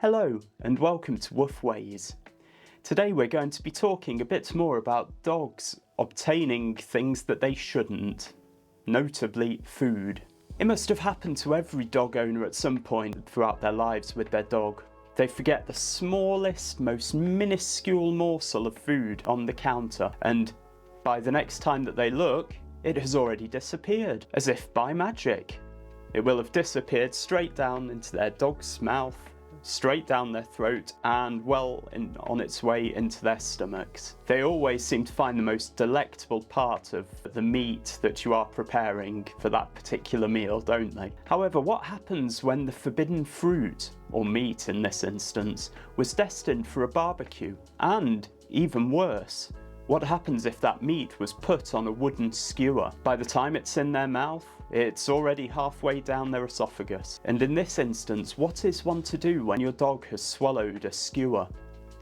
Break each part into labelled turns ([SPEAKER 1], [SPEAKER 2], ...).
[SPEAKER 1] Hello and welcome to Woof Ways. Today we're going to be talking a bit more about dogs obtaining things that they shouldn't, notably food. It must have happened to every dog owner at some point throughout their lives with their dog. They forget the smallest, most minuscule morsel of food on the counter, and by the next time that they look, it has already disappeared, as if by magic. It will have disappeared straight down into their dog's mouth, straight down their throat, and on its way into their stomachs. They always seem to find the most delectable part of the meat that you are preparing for that particular meal, don't they? However, what happens when the forbidden fruit, or meat in this instance, was destined for a barbecue? And, even worse, what happens if that meat was put on a wooden skewer? By the time it's in their mouth, it's already halfway down their esophagus. And in this instance, what is one to do when your dog has swallowed a skewer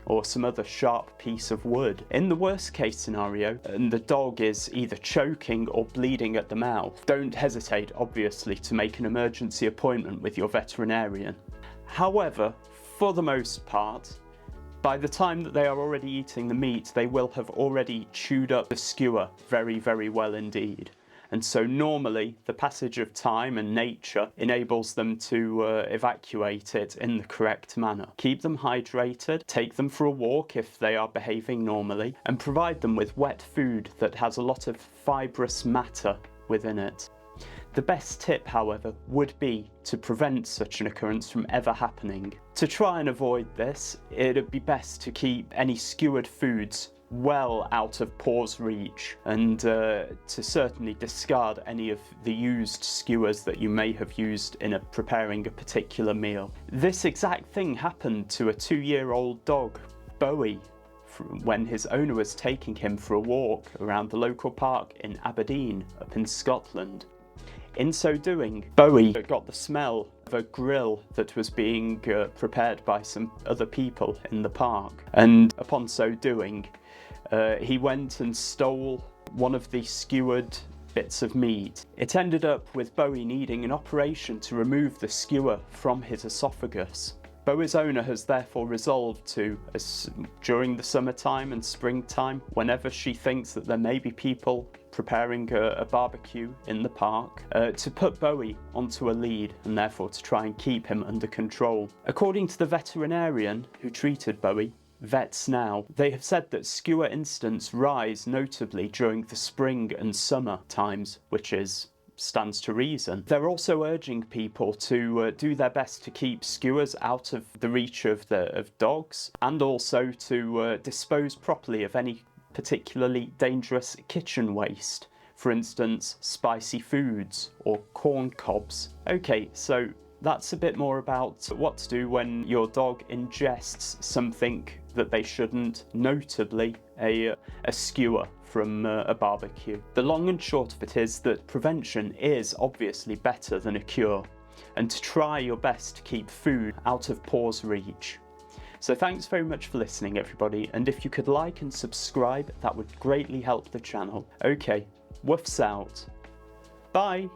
[SPEAKER 1] or some other sharp piece of wood? In the worst case scenario, and the dog is either choking or bleeding at the mouth, don't hesitate, obviously, to make an emergency appointment with your veterinarian. However, for the most part, by the time that they are already eating the meat, they will have already chewed up the skewer very, very well indeed. And so normally the passage of time and nature enables them to evacuate it in the correct manner. Keep them hydrated, take them for a walk if they are behaving normally, and provide them with wet food that has a lot of fibrous matter within it. The best tip, however, would be to prevent such an occurrence from ever happening. To try and avoid this, it'd be best to keep any skewered foods well out of paw's reach, and to certainly discard any of the used skewers that you may have used in preparing a particular meal. This exact thing happened to a 2-year-old dog, Bowie, when his owner was taking him for a walk around the local park in Aberdeen, up in Scotland. In so doing, Bowie got the smell of a grill that was being prepared by some other people in the park, and upon so doing, he went and stole one of the skewered bits of meat. It ended up with Bowie needing an operation to remove the skewer from his esophagus. Bowie's owner has therefore resolved to, during the summertime and springtime, whenever she thinks that there may be people preparing a barbecue in the park, to put Bowie onto a lead and therefore to try and keep him under control. According to the veterinarian who treated Bowie, Vets Now, they have said that skewer incidents rise notably during the spring and summer times, which stands to reason. They're also urging people to do their best to keep skewers out of the reach of dogs, and also to dispose properly of any particularly dangerous kitchen waste. For instance, spicy foods or corn cobs. Okay, so that's a bit more about what to do when your dog ingests something that they shouldn't, notably a skewer from a barbecue. The long and short of it is that prevention is obviously better than a cure, and to try your best to keep food out of paw's reach. So thanks very much for listening, everybody, and if you could like and subscribe, that would greatly help the channel. Okay, woofs out. Bye!